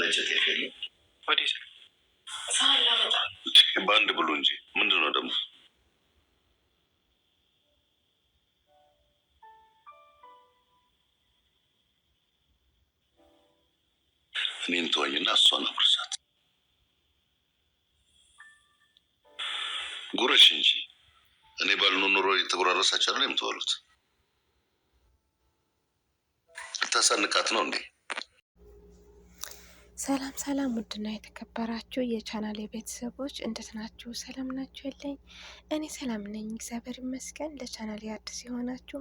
የተፈጨ ጤፍ የለም? ወዴት በአንድ ብሉ እንጂ ምንድን ነው ደግሞ? እኔን ተወኝና እሷን አጉርሳት። ጉረሽ እንጂ እኔ ባልኖር ኖሮ የተጎራረሳችሁ አይደል የምትበሉት? ልታሳንቃት ነው እንዴ? ሰላም ሰላም፣ ውድና የተከበራችሁ የቻናል ቤተሰቦች እንዴት ናችሁ? ሰላም ናችሁ? የለኝ እኔ ሰላም ነኝ፣ እግዚአብሔር ይመስገን። ለቻናል አዲስ የሆናችሁ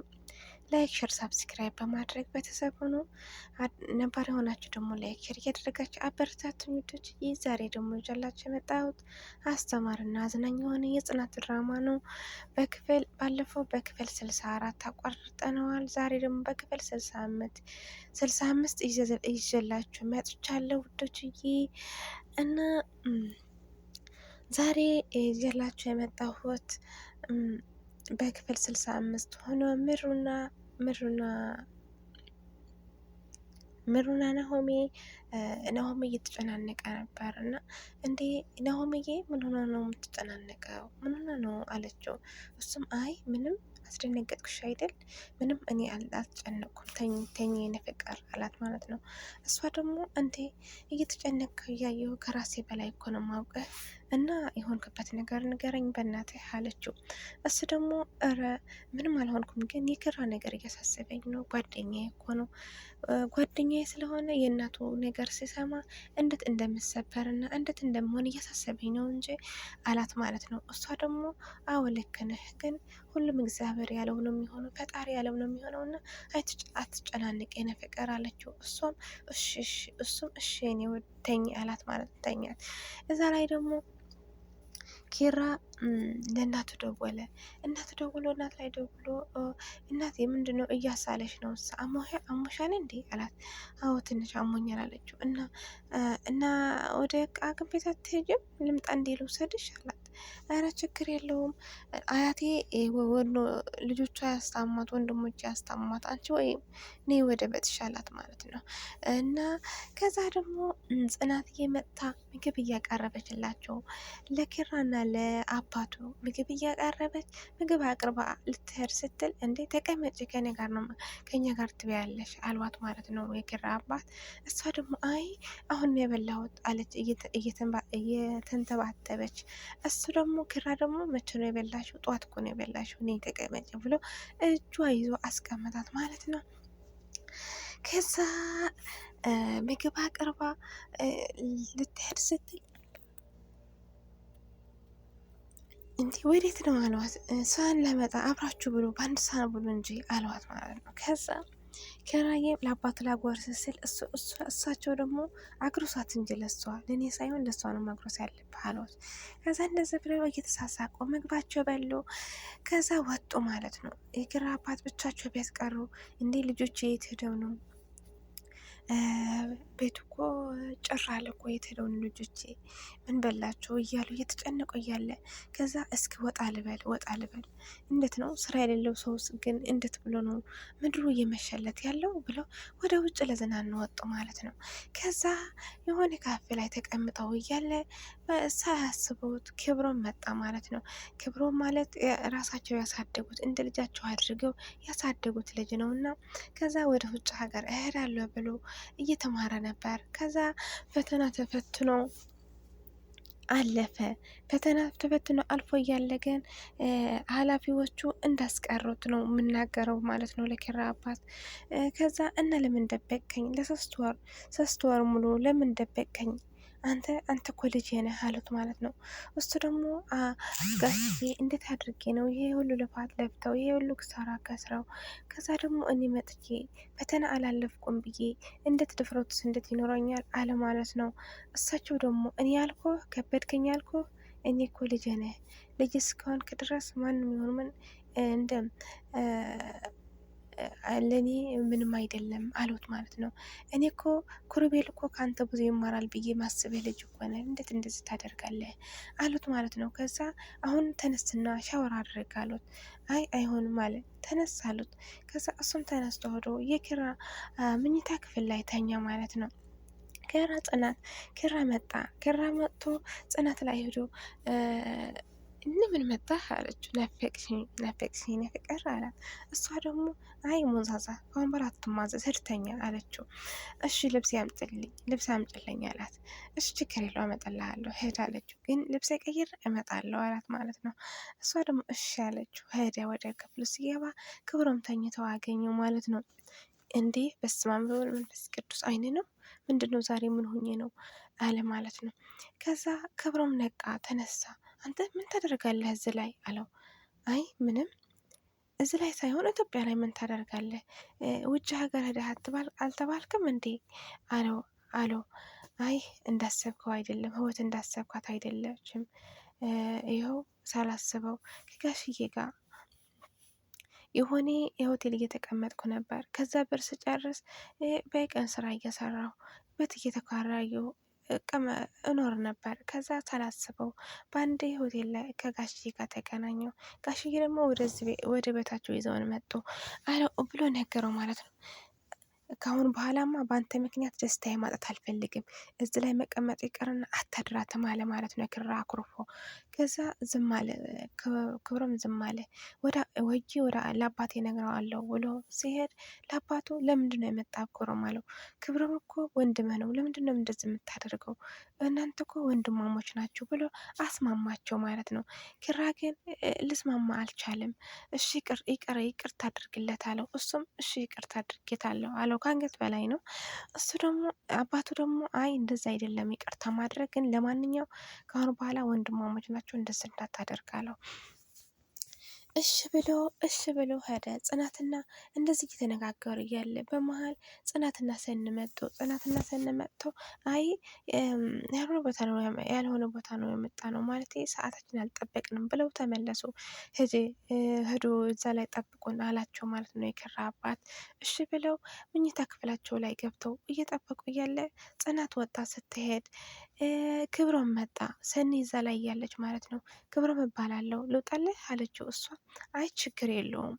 ላይክ፣ ሸር፣ ሳብስክራይብ በማድረግ ቤተሰብ ሆኖ ነባር የሆናችሁ ደግሞ ላይክ ሸር እያደረጋችሁ አበረታቱኝ ውዶች። ይህ ዛሬ ደግሞ ይዤላችሁ የመጣሁት አስተማሪና አዝናኝ የሆነ የጽናት ድራማ ነው። ባለፈው በክፍል 64 አቋርጠነዋል። ዛሬ ደግሞ በክፍል 65 ይዤላችሁ መጥቻለሁ ውዶችዬ። እና ዛሬ ይዤላችሁ የመጣሁት በክፍል 65 ሆኖ ምሩና ናሆሜ እየተጨናነቀ ነበር። እና እንዴ ናሆሜዬ ምን ሆነ ነው የምትጨናነቀው? ምን ሆነ ነው አለችው። እሱም አይ ምንም አስደነገጥኩሽ አይደል? ምንም እኔ አልተጨነቅኩም፣ ተኝ የኔ ፍቅር አላት ማለት ነው። እሷ ደግሞ እንዴ እየተጨነቅኩ እያየሁ ከራሴ በላይ እኮ ነው የማውቅህ እና የሆንክበት ነገር ንገረኝ በእናትህ አለችው። እሱ ደግሞ እረ ምንም አልሆንኩም፣ ግን የኪራ ነገር እያሳሰበኝ ነው። ጓደኛዬ እኮ ነው፣ ጓደኛዬ ስለሆነ የእናቱ ነገር ሲሰማ እንዴት እንደምሰበርና እንዴት እንደምሆን እያሳሰበኝ ነው እንጂ አላት ማለት ነው። እሷ ደግሞ አዎ ልክ ነህ፣ ግን ሁሉም እግዚአብሔር ያለው ነው የሚሆነው፣ ፈጣሪ ያለው ነው የሚሆነው እና አትጨናንቅ የኔ ፍቅር አለችው። እሱም እሺ የኔ ውድ ተኝ አላት ማለት ነው። ተኛት። እዛ ላይ ደግሞ ኪራ ለእናቱ ደወለ። እናት ላይ ደውሎ እናቴ ምንድን ነው እያሳለች ነው? አሞሻል እንዴ አላት። አዎ ትንሽ አሞኛል አለችው። እና ወደ ሐኪም ቤት አትሄጂም? ልምጣ እንዴ ልውሰድሽ አላት። ኧረ ችግር የለውም አያቴ ልጆቿ ያስታሟት፣ ወንድሞች ያስታሟት፣ አንቺ ወይም እኔ ወደ ቤትሽ አላት ማለት ነው። እና ከዛ ደግሞ ጽናትዬ መጥታ ምግብ እያቀረበችላቸው ለኪራና ለአባቱ ምግብ እያቀረበች ምግብ አቅርባ ልትሄድ ስትል እንዴ ተቀመጭ ከኛ ጋር ትበያለሽ አልዋት ማለት ነው የኪራ አባት። እሷ ደግሞ አይ አሁን ነው የበላሁት አለች እየተንተባተበች። እሱ ደግሞ ኪራ ደግሞ መቼ ነው የበላሽው? ጠዋት እኮ ነው የበላሽው፣ እኔ ተቀመጭ ብሎ እጇ ይዞ አስቀመጣት ማለት ነው። ከዛ ምግብ አቅርባ ልትሄድ ስትል እንዲህ ወዴት ነው አለዋት። ሳህን ለመጣ አብራችሁ ብሎ በአንድ ሳህን ብሎ እንጂ አለዋት ማለት ነው። ከዛ ኪራዬ ለአባቱ ላጎርስ ስል እሳቸው ደግሞ አግሮሷት እንጂ ለሷ ለእኔ ሳይሆን ለሷ ነው ማግሮስ ያለብህ አለዋት። ከዛ እንደዚህ ብለው እየተሳሳቁ ምግባቸው በሉ። ከዛ ወጡ ማለት ነው። የኪራ አባት ብቻቸው ቤት ቀሩ። እንዴ ልጆች የት ሄደው ነው? ቤቱ እኮ ጭር አለ እኮ የት ሄደውን ልጆቼ ምን በላቸው እያሉ እየተጨነቁ እያለ ከዛ እስኪ ወጣ ልበል እንዴት ነው ስራ የሌለው ሰው ግን እንዴት ብሎ ነው ምድሩ እየመሸለት ያለው ብለው ወደ ውጭ ለዝናኑ ወጡ ማለት ነው። ከዛ የሆነ ካፌ ላይ ተቀምጠው እያለ ሳያስቡት ክብሮም መጣ ማለት ነው። ክብሮም ማለት ራሳቸው ያሳደጉት እንደ ልጃቸው አድርገው ያሳደጉት ልጅ ነው እና ከዛ ወደ ውጭ ሀገር እሄዳለሁ ብሎ እየተማረ ነበር። ከዛ ፈተና ተፈትኖ አለፈ። ፈተና ተፈትኖ አልፎ እያለ ግን ኃላፊዎቹ እንዳስቀሩት ነው የምናገረው ማለት ነው ለኪራ አባት። ከዛ እና ለምን ደበቀኝ ለሶስት ወር ሙሉ ለምን ደበቀኝ? አንተ እኮ ልጅ ነህ አሉት ማለት ነው። እሱ ደግሞ ጋሽዬ እንዴት አድርጌ ነው ይሄ ሁሉ ልፋት ለፍተው ይሄ ሁሉ ክሳራ ከስረው ከዛ ደግሞ እኔ መጥቼ ፈተና አላለፍኩም ብዬ እንዴት ድፍረቱስ እንዴት ይኖረኛል አለ ማለት ነው። እሳቸው ደግሞ እኔ ያልኩ ከበድከኝ ያልኩ እኔ እኮ ልጅ ነህ፣ ልጅ እስከሆንክ ድረስ ማንም ይሆን ምን እንደ ለእኔ ምንም አይደለም አሉት ማለት ነው። እኔ እኮ ኩሩቤል እኮ ከአንተ ብዙ ይማራል ብዬ ማስብህ ልጅ እኮ ነህ፣ እንዴት እንደዚህ ታደርጋለህ አሉት ማለት ነው። ከዛ አሁን ተነስና ሻወር አድርግ አሉት። አይሆንም ማለት ተነስ አሉት። ከዛ እሱም ተነስቶ ሄዶ የኪራ ምኝታ ክፍል ላይ ተኛ ማለት ነው። ኪራ ጽናት ኪራ መጣ። ኪራ መጥቶ ጽናት ላይ ሄዶ ምን መጣህ አለችው። ናፈቅሽኝ ፍቅር አላት። እሷ ደግሞ አይ ሞዛዛ ከአሁን በኋላ አትማዘዝ ሂድ አለችው። እሺ ልብስ አምጭልኝ አላት። እሺ ችግር የለው አመጣልሃለሁ ሂድ አለችው። ግን ልብስ ቀይር እመጣለሁ አላት ማለት ነው። እሷ ደግሞ እሺ አለችው። ሄደ። ወደ ክፍሉ ሲገባ ክብሮም ተኝተው አገኘው ማለት ነው። እንዴ በስመ አብ ወወልድ ወመንፈስ ቅዱስ አይን ነው ምንድነው ዛሬ ምን ሆኜ ነው አለ ማለት ነው። ከዛ ክብሮም ነቃ፣ ተነሳ። አንተ ምን ታደርጋለህ እዚህ ላይ አለው። አይ ምንም እዚህ ላይ ሳይሆን ኢትዮጵያ ላይ ምን ታደርጋለህ? ውጭ ሀገር ሄደህ አልተባልክም እንዴ አለው። አይ እንዳሰብከው አይደለም፣ ህይወት እንዳሰብካት አይደለችም። ይኸው ሳላስበው ከጋሽዬ ጋር የሆነ የሆቴል እየተቀመጥኩ ነበር። ከዛ ብር ስጨርስ በቀን ስራ እየሰራሁ ቤት እየተከራየሁ እኖር ነበር። ከዛ ሳላስበው በአንድ ሆቴል ላይ ከጋሽዬ ጋር ተገናኘው። ጋሽዬ ደግሞ ወደ ቤታቸው ይዘውን መጡ አለው ብሎ ነገረው ማለት ነው። ከአሁን በኋላማ በአንተ ምክንያት ደስታዬ ማጣት አልፈልግም። እዚህ ላይ መቀመጥ ይቀርና አታድራትም አለ ማለት ነው። ኪራ አኩርፎ ከዛ ዝም አለ። ክብሮም ዝም አለ። ወደ ለአባቴ እነግረዋለሁ ብሎ ሲሄድ ለአባቱ ለምንድን ነው የመጣ ክብሮም አለው። ክብሮም እኮ ወንድምህ ነው፣ ለምንድን ነው እንደዚህ የምታደርገው? እናንተ እኮ ወንድማሞች ናችሁ ብሎ አስማማቸው ማለት ነው። ኪራ ግን ልስማማ አልቻለም። እሺ ይቅርታ አድርግለት አለው። እሱም እሺ ይቅርታ አድርጌታለሁ አለው። ከአንገት በላይ ነው። እሱ ደግሞ አባቱ ደግሞ አይ እንደዛ አይደለም ይቅርታ ማድረግ ግን ለማንኛው ከአሁን በኋላ ወንድማሞች ናቸው እንደዚህ እንዳታደርጋለሁ። እሺ ብሎ ሄደ። ጽናትና እንደዚህ እየተነጋገሩ እያለ በመሀል ጽናትና ሰን መጥቶ አይ ያልሆነ ቦታ ነው የመጣ ነው ማለት ሰዓታችን አልጠበቅንም ብለው ተመለሱ። ሄዶ እዛ ላይ ጠብቁን አላቸው ማለት ነው የኪራ አባት። እሺ ብለው መኝታ ክፍላቸው ላይ ገብተው እየጠበቁ እያለ ጽናት ወጣ። ስትሄድ ክብሮም መጣ። ሰኒ እዛ ላይ እያለች ማለት ነው። ክብሮም እባላለሁ ልውጣልህ አለችው። እሷ አይ ችግር የለውም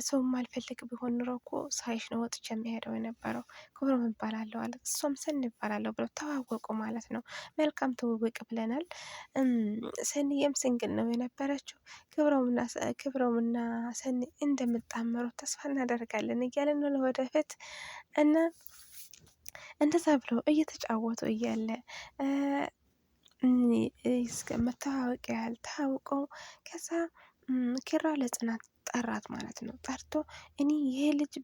ሰው ማልፈልግ ቢሆን ኑሮ እኮ ሳይሽ ነው ወጥቼ የሚሄደው የነበረው። ክብሮም እባላለሁ አለ። እሷም ሰኒ እባላለሁ ብለው ተዋወቁ ማለት ነው። መልካም ትውውቅ ብለናል። ሰኒዬም ሲንግል ነው የነበረችው። ክብሮምና ሰኒ እንደምጣመሩ ተስፋ እናደርጋለን እያለን ነው ለወደፊት እና እንደዛ ብለው እየተጫወቱ እያለ እስከ መተዋወቂያ ያህል ተዋውቀው ከዛ ኪራ ለጽናት ጠራት ማለት ነው። ጠርቶ እኔ ይሄ ልጅ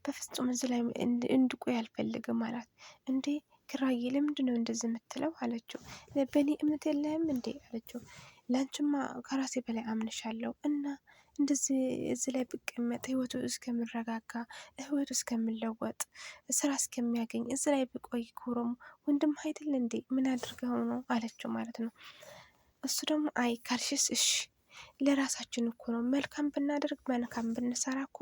በፍጹም እዚህ ላይ እንድቆይ አልፈልግም አላት። እንዴ ኪራዬ ለምንድን ነው እንደዚህ የምትለው አለችው። በእኔ እምነት የለህም እንዴ አለችው። ላንቺማ ከራሴ በላይ አምንሻለሁ እና እንደዚህ እዚህ ላይ ብቀመጥ ህይወቱ እስከምረጋጋ ህይወቱ እስከምለወጥ ስራ እስከሚያገኝ እዚህ ላይ ብቆይ ክብሮም ወንድም አይደል እንዴ ምን አድርገው ነው አለችው ማለት ነው። እሱ ደግሞ አይ ካልሽስ እሺ ለራሳችን እኮ ነው መልካም ብናደርግ መልካም ብንሰራ እኮ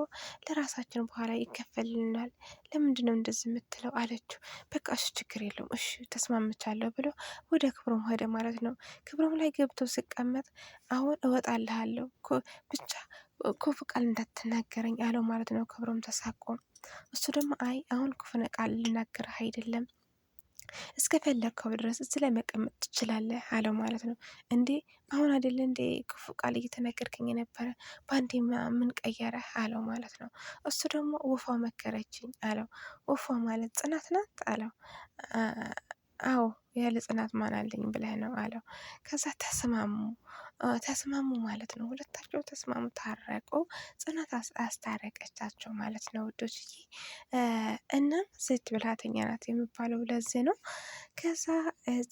ለራሳችን በኋላ ይከፈልልናል። ለምንድን ነው እንደዚህ የምትለው አለችው። በቃ እሺ ችግር የለውም እሺ ተስማምቻለሁ ብሎ ወደ ክብሮም ሄደ ማለት ነው። ክብሮም ላይ ገብቶ ሲቀመጥ አሁን እወጣልሃለሁ ብቻ ክፉ ቃል እንዳትናገረኝ አለው ማለት ነው። ክብሮም ተሳቆ እሱ ደግሞ አይ አሁን ክፉ ቃል ልናገርህ አይደለም እስከፈለግከው ድረስ እዚህ ላይ መቀመጥ ትችላለህ አለው ማለት ነው። እንዴ አሁን አይደለ እንዴ ክፉ ቃል እየተናገርከኝ የነበረ በአንዴ ምን ቀየረህ አለው ማለት ነው። እሱ ደግሞ ወፏ መከረችኝ አለው። ወፏ ማለት ጽናት ናት አለው። አዎ ያለ ጽናት ማን አለኝ ብለህ ነው አለው። ከዛ ተስማሙ ማለት ነው። ሁለታቸው ተስማሙ፣ ታረቁ። ጽናት አስታረቀቻቸው ማለት ነው ውዶችዬ። እናም ሴት ብልሃተኛ ናት የሚባለው ለዚህ ነው። ከዛ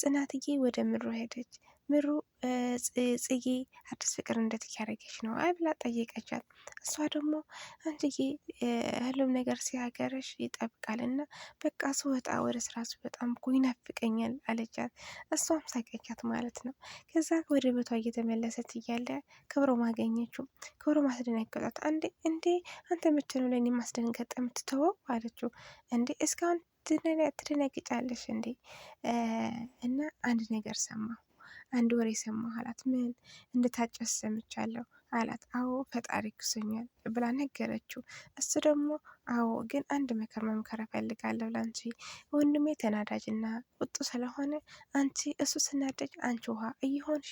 ጽናትዬ ወደ ምሩ ሄደች። ምሩ ጽጌ አዲስ ፍቅር እንዴት እያደረገች ነው አይ ብላ ጠየቀቻት። እሷ ደግሞ አንቺዬ ሁሉም ነገር ሲያገረሽ ይጠብቃል እና በቃ ስወጣ ወደ ስራ በጣም እኮ ይናፍቀኛል አለቻት። እሷም ሳቀቻት ማለት ነው። ከዛ ወደ ቤቷ እየተመለሰች እያለ ክብሮም አገኘችው። ክብሮም አስደነገጣት። እንዴ አንተ መቼ ነው ለእኔ ማስደንገጥ የምትተወው አለችው። እንዴ እስካሁን ትደነግጫለሽ እንዴ? እና አንድ ነገር ሰማሁ፣ አንድ ወሬ ሰማሁ አላት። ምን? እንድታጨስ ሰምቻለሁ አላት። አዎ ፈጣሪ ክሶኛል ብላ ነገረችው። እሱ ደግሞ አዎ ግን አንድ ምክር መምከር እፈልጋለሁ ላንቺ ወንድሜ ተናዳጅና ቁጡ ስለሆነ አንቺ እሱ ስናደጅ አንቺ ውሃ እየሆንሽ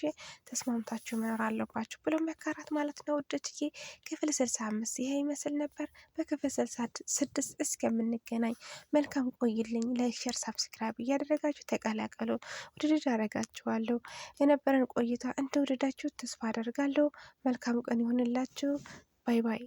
ተስማምታችሁ መኖር አለባችሁ ብሎ መከራት ማለት ነው። ውዶችዬ ክፍል 65 ይሄ ይመስል ነበር። በክፍል 66 እስከምንገናኝ መልካም ቆይልኝ። ላይክ፣ ሸር፣ ሳብስክራይብ እያደረጋችሁ ተቀላቀሉ። ውድድር አደርጋችኋለሁ። የነበረን ቆይታ እንደወደዳችሁ ተስፋ አደርጋለሁ። መልካም ቀን ይሁንላችሁ። ባይ ባይ።